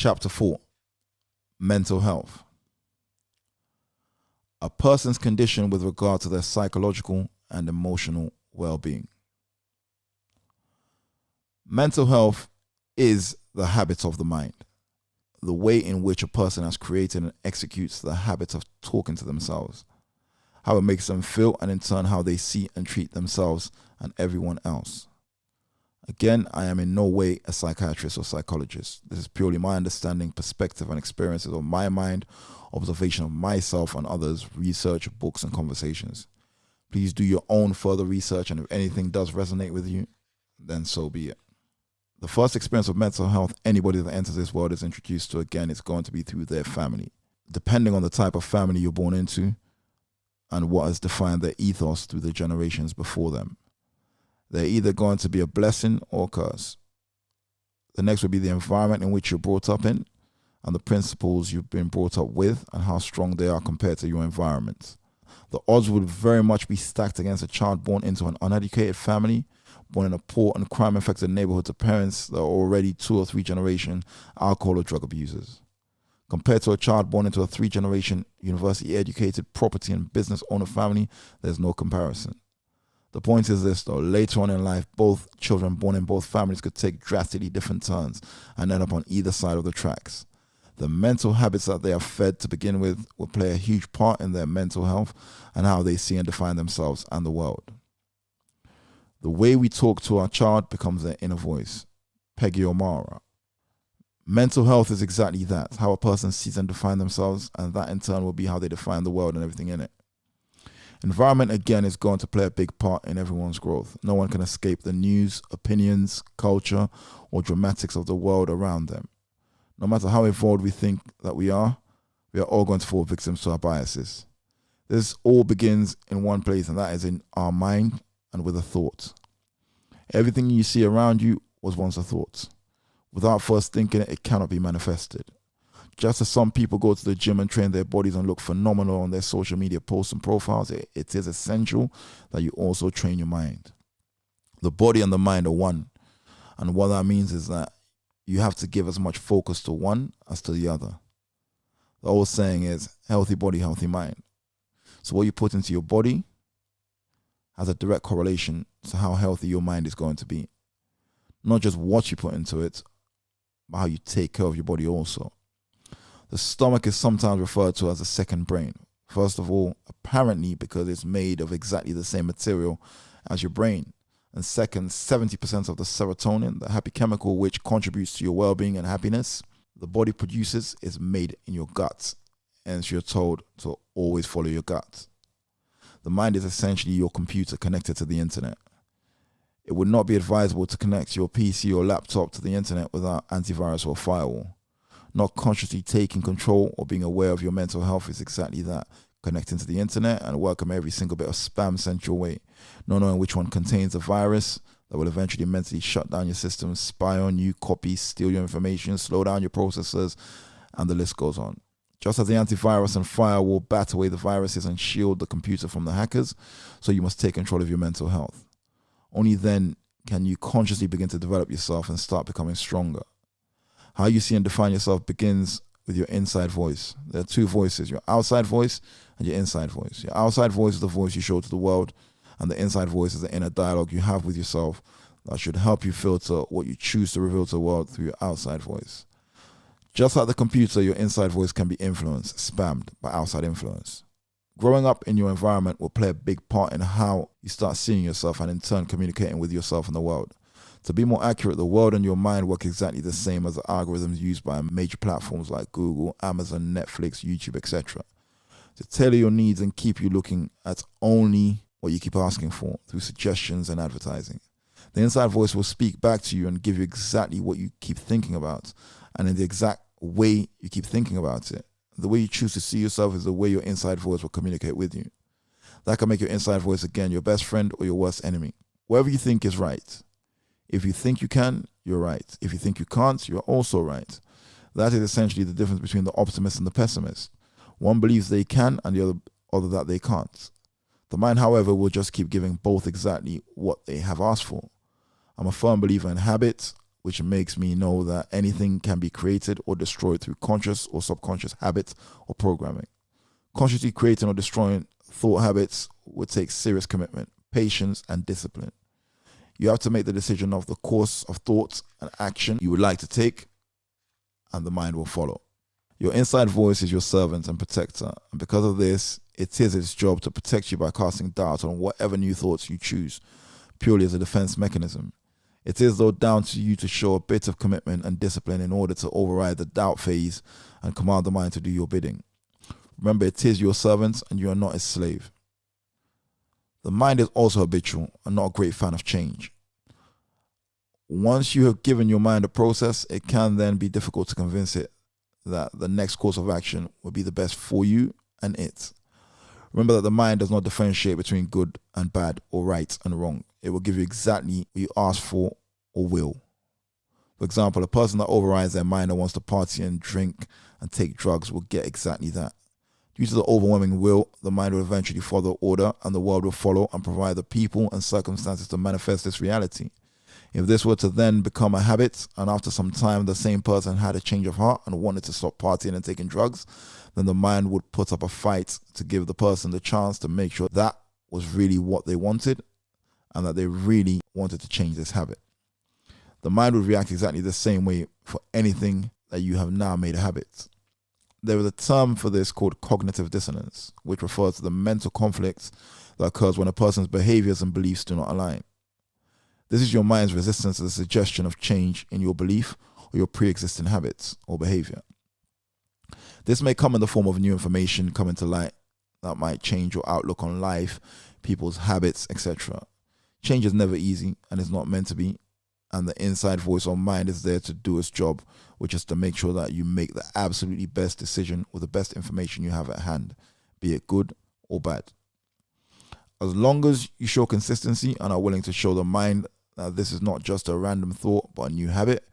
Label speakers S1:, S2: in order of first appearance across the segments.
S1: Chapter 4. Mental health. A person's condition with regard to their psychological and emotional well-being. Mental health is the habit of the mind, the way in which a person has created and executes the habit of talking to themselves, how it makes them feel, and in turn how they see and treat themselves and everyone else. Again, I am in no way a psychiatrist or psychologist. This is purely my understanding, perspective, and experiences of my mind, observation of myself and others, research, books, and conversations. Please do your own further research, and if anything does resonate with you, then so be it. The first experience of mental health anybody that enters this world is introduced to, again, is going to be through their family. Depending on the type of family you're born into and what has defined their ethos through the generations before them, they're either going to be a blessing or a curse. The next would be the environment in which you're brought up in and the principles you've been brought up with and how strong they are compared to your environment. The odds would very much be stacked against a child born into an uneducated family, born in a poor and crime-infected neighborhood to parents that are already 2 or 3 generation alcohol or drug abusers, compared to a child born into a 3-generation university-educated property and business owner family. There's no comparison. The point is this, though: later on in life, both children born in both families could take drastically different turns and end up on either side of the tracks. The mental habits that they are fed to begin with will play a huge part in their mental health and how they see and define themselves and the world. The way we talk to our child becomes their inner voice. Peggy O'Mara. Mental health is exactly that, how a person sees and defines themselves, and that in turn will be how they define the world and everything in it. Environment, again, is going to play a big part in everyone's growth. No one can escape the news, opinions, culture, or dramatics of the world around them. No matter how evolved we think that we are all going to fall victims to our biases. This all begins in one place, and that is in our mind and with a thought. Everything you see around you was once a thought. Without first thinking it, it cannot be manifested. Just as some people go to the gym and train their bodies and look phenomenal on their social media posts and profiles, it is essential that you also train your mind. The body and the mind are one. And what that means is that you have to give as much focus to one as to the other. The old saying is, healthy body, healthy mind. So what you put into your body has a direct correlation to how healthy your mind is going to be. Not just what you put into it, but how you take care of your body also. The stomach is sometimes referred to as a second brain. First of all, apparently because it's made of exactly the same material as your brain. And second, 70% of the serotonin, the happy chemical which contributes to your well-being and happiness, the body produces, is made in your gut. Hence, you're told to always follow your gut. The mind is essentially your computer connected to the internet. It would not be advisable to connect your PC or laptop to the internet without antivirus or firewall. Not consciously taking control or being aware of your mental health is exactly that: connecting to the internet and welcome every single bit of spam sent your way, not knowing which one contains a virus that will eventually mentally shut down your system, spy on you, copy, steal your information, slow down your processors, and the list goes on. Just as the antivirus and firewall bat away the viruses and shield the computer from the hackers, so you must take control of your mental health. Only then can you consciously begin to develop yourself and start becoming stronger. How you see and define yourself begins with your inside voice. There are 2 voices, your outside voice and your inside voice. Your outside voice is the voice you show to the world, and the inside voice is the inner dialogue you have with yourself that should help you filter what you choose to reveal to the world through your outside voice. Just like the computer, your inside voice can be influenced, spammed by outside influence. Growing up in your environment will play a big part in how you start seeing yourself and in turn communicating with yourself and the world. To be more accurate, the world and your mind work exactly the same as the algorithms used by major platforms like Google, Amazon, Netflix, YouTube, etc. To tailor your needs and keep you looking at only what you keep asking for through suggestions and advertising. The inside voice will speak back to you and give you exactly what you keep thinking about, and in the exact way you keep thinking about it. The way you choose to see yourself is the way your inside voice will communicate with you. That can make your inside voice, again, your best friend or your worst enemy. Whatever you think is right. If you think you can, you're right. If you think you can't, you're also right. That is essentially the difference between the optimist and the pessimist. One believes they can and the other that they can't. The mind, however, will just keep giving both exactly what they have asked for. I'm a firm believer in habit, which makes me know that anything can be created or destroyed through conscious or subconscious habits or programming. Consciously creating or destroying thought habits would take serious commitment, patience, and discipline. You have to make the decision of the course of thought and action you would like to take, and the mind will follow. Your inside voice is your servant and protector, and because of this, it is its job to protect you by casting doubt on whatever new thoughts you choose, purely as a defense mechanism. It is, though, down to you to show a bit of commitment and discipline in order to override the doubt phase and command the mind to do your bidding. Remember, it is your servant and you are not its slave. The mind is also habitual and not a great fan of change. Once you have given your mind a process, it can then be difficult to convince it that the next course of action will be the best for you and it. Remember that the mind does not differentiate between good and bad or right and wrong. It will give you exactly what you ask for or will. For example, a person that overrides their mind and wants to party and drink and take drugs will get exactly that. Due to the overwhelming will, the mind will eventually follow order, and the world will follow and provide the people and circumstances to manifest this reality. If this were to then become a habit, and after some time the same person had a change of heart and wanted to stop partying and taking drugs, then the mind would put up a fight to give the person the chance to make sure that was really what they wanted and that they really wanted to change this habit. The mind would react exactly the same way for anything that you have now made a habit. There is a term for this called cognitive dissonance, which refers to the mental conflict that occurs when a person's behaviors and beliefs do not align. This is your mind's resistance to the suggestion of change in your belief or your pre-existing habits or behavior. This may come in the form of new information coming to light that might change your outlook on life, people's habits, etc. Change is never easy and is not meant to be, and the inside voice or mind is there to do its job, which is to make sure that you make the absolutely best decision with the best information you have at hand, be it good or bad. As long as you show consistency and are willing to show the mind that this is not just a random thought but a new habit,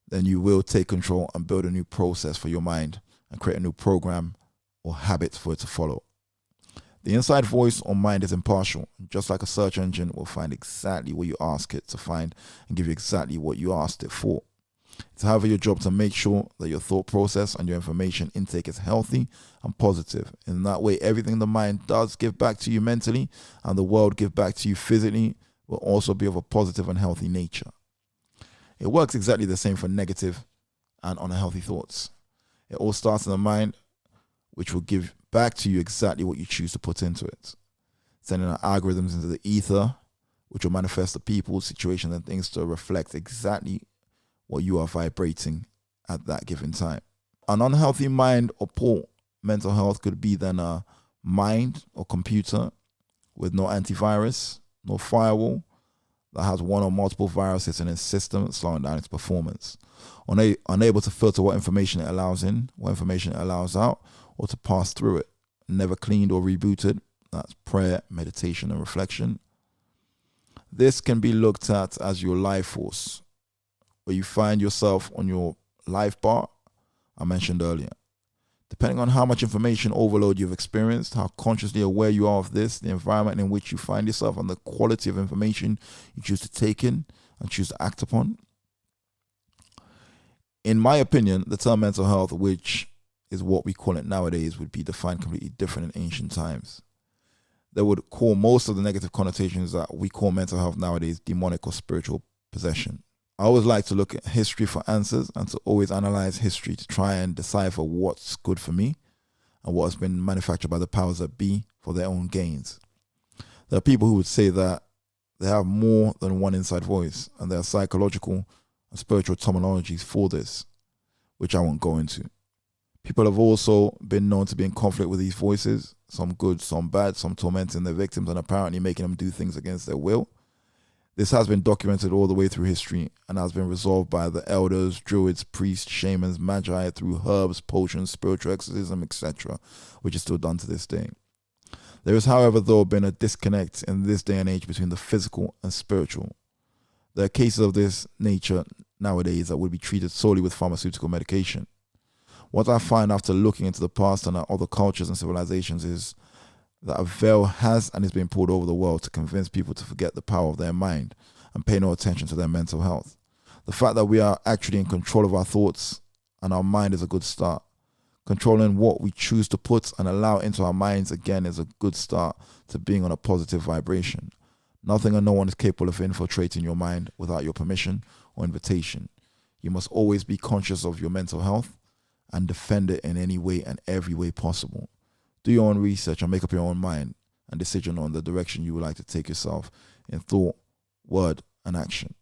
S1: then you will take control and build a new process for your mind and create a new program or habit for it to follow. The inside voice or mind is impartial. Just like a search engine will find exactly what you ask it to find and give you exactly what you asked it for. It's however your job to make sure that your thought process and your information intake is healthy and positive. In that way, everything the mind does give back to you mentally and the world give back to you physically will also be of a positive and healthy nature. It works exactly the same for negative and unhealthy thoughts. It all starts in the mind, which will give back to you exactly what you choose to put into it, sending out algorithms into the ether, which will manifest the people, situations, and things to reflect exactly what you are vibrating at that given time. An unhealthy mind or poor mental health could be then a mind or computer with no antivirus, no firewall, that has one or multiple viruses in its system, slowing down its performance. Unable to filter what information it allows in, what information it allows out, or to pass through it. Never cleaned or rebooted. That's prayer, meditation, and reflection. This can be looked at as your life force, where you find yourself on your life bar I mentioned earlier. Depending on how much information overload you've experienced, how consciously aware you are of this, the environment in which you find yourself, and the quality of information you choose to take in and choose to act upon. In my opinion, the term mental health, which is what we call it nowadays, would be defined completely different in ancient times. They would call most of the negative connotations that we call mental health nowadays demonic or spiritual possession. I always like to look at history for answers and to always analyze history to try and decipher what's good for me and what has been manufactured by the powers that be for their own gains. There are people who would say that they have more than one inside voice, and there are psychological and spiritual terminologies for this, which I won't go into. People have also been known to be in conflict with these voices, some good, some bad, some tormenting their victims and apparently making them do things against their will. This has been documented all the way through history and has been resolved by the elders, druids, priests, shamans, magi through herbs, potions, spiritual exorcism, etc., which is still done to this day. There is, however, though, been a disconnect in this day and age between the physical and spiritual. There are cases of this nature nowadays that would be treated solely with pharmaceutical medication. What I find after looking into the past and at other cultures and civilizations is that a veil has and is being pulled over the world to convince people to forget the power of their mind and pay no attention to their mental health. The fact that we are actually in control of our thoughts and our mind is a good start. Controlling what we choose to put and allow into our minds again is a good start to being on a positive vibration. Nothing and no one is capable of infiltrating your mind without your permission or invitation. You must always be conscious of your mental health and defend it in any way and every way possible. Do your own research and make up your own mind and decision on the direction you would like to take yourself in thought, word, and action.